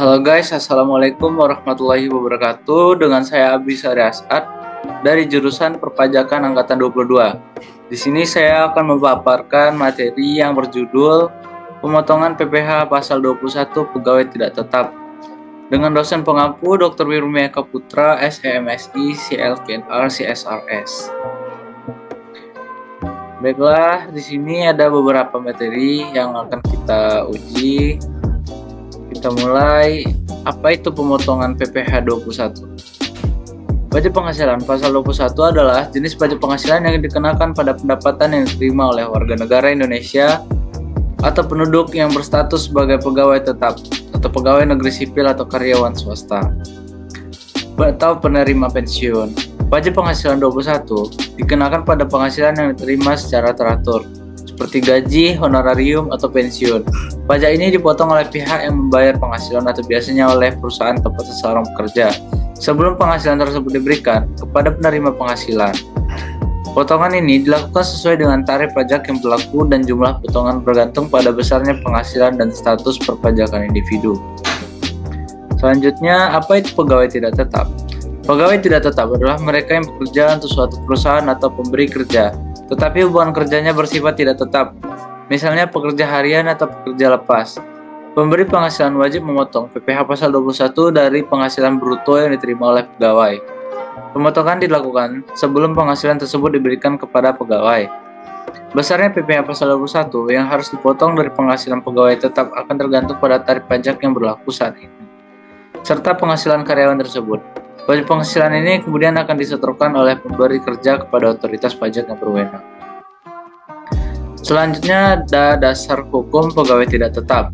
Halo guys, Assalamualaikum warahmatullahi wabarakatuh. Dengan saya Abi Sari Asad dari jurusan Perpajakan Angkatan 22. Di sini saya akan memaparkan materi yang berjudul Pemotongan PPh Pasal 21 Pegawai Tidak Tetap dengan dosen pengampu Dr. Wirumia Kaputra, SEMSI, CLKNR, CSRS. Baiklah, di sini ada beberapa materi yang akan kita uji. Kita mulai, apa itu pemotongan PPh 21? Pajak penghasilan pasal 21 adalah jenis pajak penghasilan yang dikenakan pada pendapatan yang diterima oleh warga negara Indonesia atau penduduk yang berstatus sebagai pegawai tetap atau pegawai negeri sipil atau karyawan swasta atau penerima pensiun. Pajak penghasilan 21 dikenakan pada penghasilan yang diterima secara teratur seperti gaji, honorarium, atau pensiun. Pajak ini dipotong oleh pihak yang membayar penghasilan atau biasanya oleh perusahaan tempat seseorang bekerja sebelum penghasilan tersebut diberikan kepada penerima penghasilan. Potongan ini dilakukan sesuai dengan tarif pajak yang berlaku dan jumlah potongan bergantung pada besarnya penghasilan dan status perpajakan individu. Selanjutnya, apa itu pegawai tidak tetap? Pegawai tidak tetap adalah mereka yang bekerja untuk suatu perusahaan atau pemberi kerja, tetapi hubungan kerjanya bersifat tidak tetap, misalnya pekerja harian atau pekerja lepas. Pemberi penghasilan wajib memotong PPh pasal 21 dari penghasilan bruto yang diterima oleh pegawai. Pemotongan dilakukan sebelum penghasilan tersebut diberikan kepada pegawai. Besarnya PPh pasal 21 yang harus dipotong dari penghasilan pegawai tetap akan tergantung pada tarif pajak yang berlaku saat ini, serta penghasilan karyawan tersebut. Pajak penghasilan ini kemudian akan disetorkan oleh pemberi kerja kepada otoritas pajak yang berwenang. Selanjutnya ada dasar hukum pegawai tidak tetap.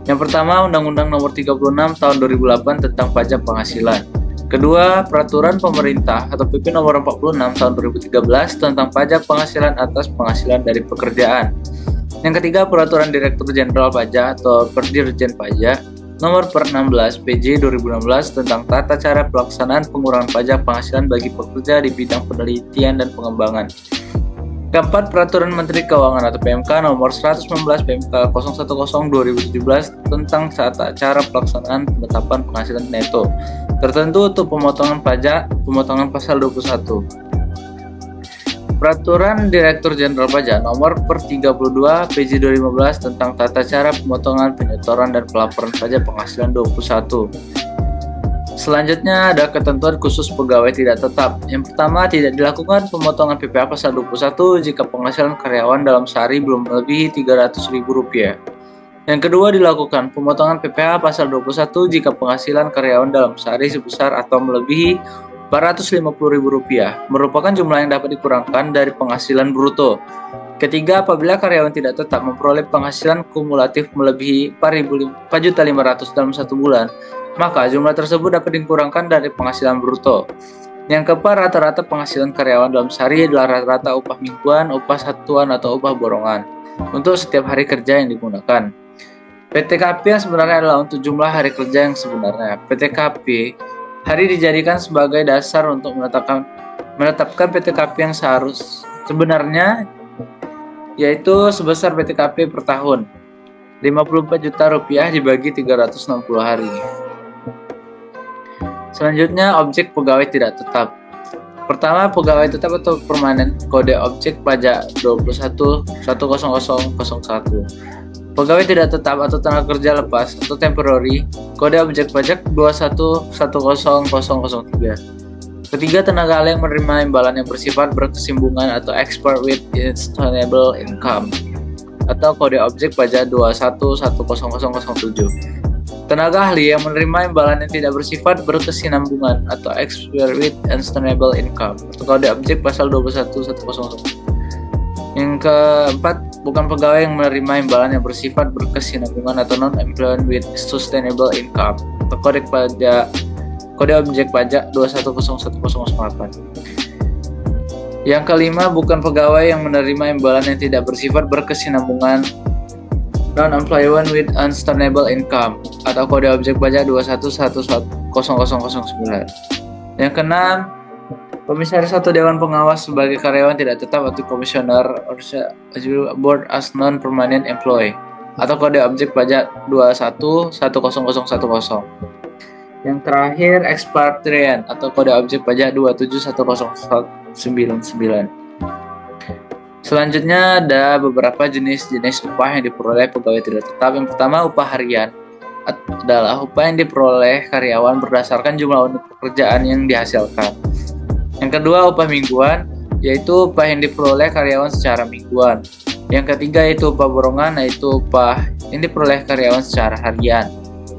Yang pertama, Undang-Undang Nomor 36 Tahun 2008 tentang Pajak Penghasilan. Kedua, Peraturan Pemerintah atau PP Nomor 46 Tahun 2013 tentang Pajak Penghasilan atas penghasilan dari pekerjaan. Yang ketiga, Peraturan Direktur Jenderal Pajak atau Perdirjen Pajak Nomor per 16 PJ 2016 tentang tata cara pelaksanaan pengurangan pajak penghasilan bagi pekerja di bidang penelitian dan pengembangan. Keempat, Peraturan Menteri Keuangan atau PMK Nomor 119 PMK 010/2017 tentang tata cara pelaksanaan penetapan penghasilan neto tertentu untuk pemotongan pajak pemotongan pasal 21. Peraturan Direktur Jenderal Pajak Nomor per 32 PJ 2015 tentang tata cara pemotongan, penyetoran, dan pelaporan pajak penghasilan 21. Selanjutnya ada ketentuan khusus pegawai tidak tetap. Yang pertama, tidak dilakukan pemotongan PPh pasal 21 jika penghasilan karyawan dalam sehari belum melebihi Rp300.000. Yang kedua, dilakukan pemotongan PPh pasal 21 jika penghasilan karyawan dalam sehari sebesar atau melebihi Rp450.000, merupakan jumlah yang dapat dikurangkan dari penghasilan bruto. Ketiga, apabila karyawan tidak tetap memperoleh penghasilan kumulatif melebihi Rp4.500.000 dalam satu bulan, maka jumlah tersebut dapat dikurangkan dari penghasilan bruto. Yang keempat, rata-rata penghasilan karyawan dalam sehari adalah rata-rata upah mingguan, upah satuan, atau upah borongan untuk setiap hari kerja yang digunakan. PTKP yang sebenarnya adalah untuk jumlah hari kerja yang sebenarnya. PTKP hari dijadikan sebagai dasar untuk menetapkan PTKP yang sebenarnya, yaitu sebesar PTKP per tahun Rp54 juta dibagi 360 hari. Selanjutnya, objek pegawai tidak tetap. Pertama, pegawai tetap atau permanen, kode objek pajak 21.10001. Pegawai tidak tetap atau tenaga kerja lepas atau temporary, kode objek pajak 21.10003. Ketiga, tenaga ahli yang menerima imbalan yang bersifat berkesinambungan atau expert with sustainable income atau kode objek pajak 21.10007. Tenaga ahli yang menerima imbalan yang tidak bersifat berkesinambungan atau expert with sustainable income atau kode objek pasal 21.100. Yang keempat, bukan pegawai yang menerima imbalan yang bersifat berkesinambungan atau non-employment with sustainable income atau kode objek pajak 21.01008. Yang kelima, bukan pegawai yang menerima imbalan yang tidak bersifat berkesinambungan non-employment with unsustainable income atau kode objek pajak 21.10009. Yang keenam, Komisaris atau Dewan Pengawas sebagai karyawan tidak tetap atau komisioner or board as non-permanent employee. atau kode objek pajak 211001010. Yang terakhir expatrian atau kode objek pajak 2710099. Selanjutnya ada beberapa jenis-jenis upah yang diperoleh pegawai tidak tetap. Yang pertama, upah harian adalah upah yang diperoleh karyawan berdasarkan jumlah unit pekerjaan yang dihasilkan. Yang kedua, upah mingguan, yaitu upah yang diperoleh karyawan secara mingguan. Yang ketiga, yaitu upah borongan, yaitu upah yang diperoleh karyawan secara harian.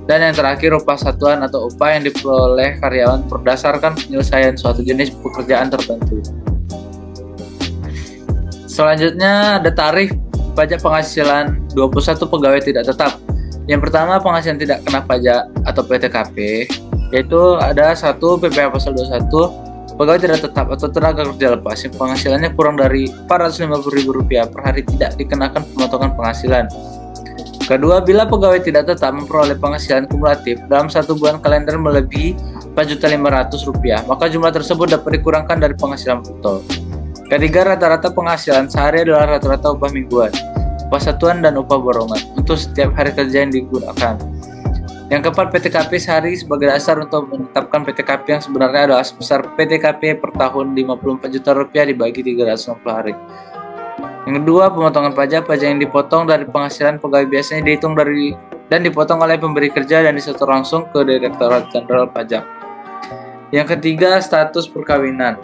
Dan yang terakhir, upah satuan atau upah yang diperoleh karyawan berdasarkan penyelesaian suatu jenis pekerjaan tertentu. Selanjutnya ada tarif pajak penghasilan 21 pegawai tidak tetap. Yang pertama, penghasilan tidak kena pajak atau PTKP, yaitu ada 1 PPh pasal 21, pegawai tidak tetap atau tenaga kerja lepas yang penghasilannya kurang dari Rp450.000 per hari tidak dikenakan pemotongan penghasilan. Kedua, bila pegawai tidak tetap memperoleh penghasilan kumulatif dalam 1 bulan kalender melebihi Rp4.500.000, maka jumlah tersebut dapat dikurangkan dari penghasilan bruto. Ketiga, rata-rata penghasilan sehari adalah rata-rata upah mingguan, upah satuan, dan upah borongan untuk setiap hari kerja yang digunakan. Yang keempat, PTKP sehari sebagai dasar untuk menetapkan PTKP yang sebenarnya adalah sebesar PTKP per tahun Rp54 juta dibagi 360 hari. Yang kedua, pemotongan pajak yang dipotong dari penghasilan pegawai biasanya dihitung dari dan dipotong oleh pemberi kerja dan disetor langsung ke Direktorat Jenderal Pajak. Yang ketiga, status perkawinan.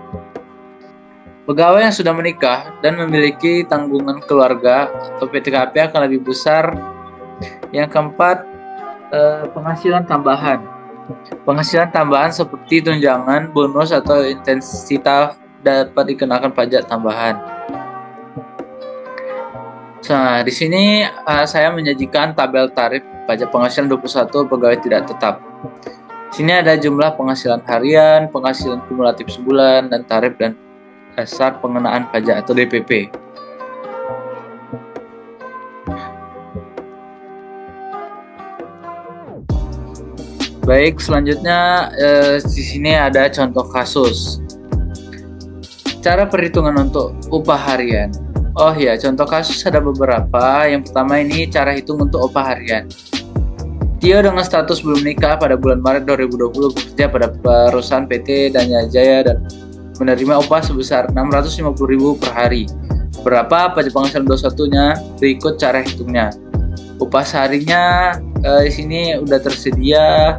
Pegawai yang sudah menikah dan memiliki tanggungan keluarga atau PTKP akan lebih besar. Yang keempat, penghasilan tambahan. Penghasilan tambahan seperti tunjangan, bonus, atau intensitas dapat dikenakan pajak tambahan. Nah, di sini saya menyajikan tabel tarif pajak penghasilan 21 pegawai tidak tetap. Di sini ada jumlah penghasilan harian, penghasilan kumulatif sebulan, dan tarif dan dasar pengenaan pajak atau DPP. Baik, selanjutnya di sini ada contoh kasus. Cara perhitungan untuk upah harian. Oh ya, contoh kasus ada beberapa. Yang pertama ini cara hitung untuk upah harian. Tio dengan status belum nikah pada bulan Maret 2020 bekerja pada perusahaan PT Danya Jaya dan menerima upah sebesar Rp650.000 per hari. Berapa pajak penghasilan 21-nya? Berikut cara hitungnya. Upah seharinya di sini udah tersedia.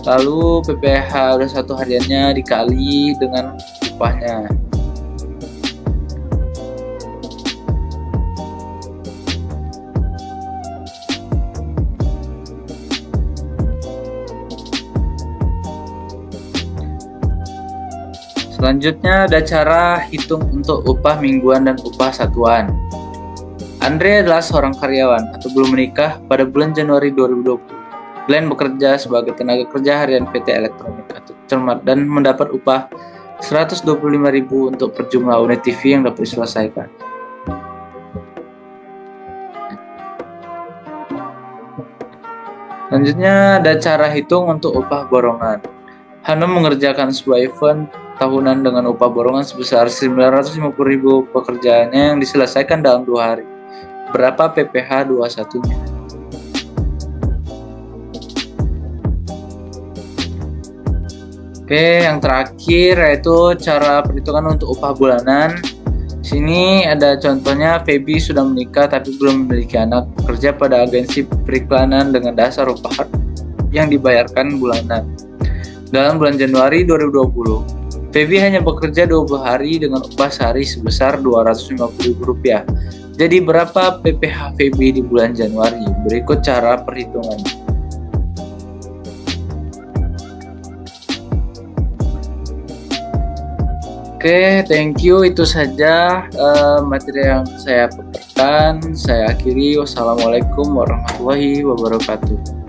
Lalu PPh udah 1 hariannya dikali dengan upahnya. Selanjutnya ada cara hitung untuk upah mingguan dan upah satuan. Andre adalah seorang karyawan atau belum menikah pada bulan Januari 2020. Glenn bekerja sebagai tenaga kerja harian PT Elektronik atau Cermat dan mendapat upah Rp125.000 untuk per jumlah unit TV yang dapat diselesaikan. Selanjutnya ada cara hitung untuk upah borongan. Hanum mengerjakan sebuah event tahunan dengan upah borongan sebesar Rp950.000 pekerjaannya yang diselesaikan dalam 2 hari. Berapa PPh 21-nya? Oke, yang terakhir yaitu cara perhitungan untuk upah bulanan. Sini ada contohnya, Feby sudah menikah tapi belum memiliki anak, bekerja pada agensi periklanan dengan dasar upah yang dibayarkan bulanan. Dalam bulan Januari 2020, Feby hanya bekerja 20 hari dengan upah sehari sebesar Rp250.000. Jadi berapa PPh Feby di bulan Januari? Berikut cara perhitungannya. Oke, thank you. Itu saja materi yang saya paparkan. Saya akhiri. Wassalamualaikum warahmatullahi wabarakatuh.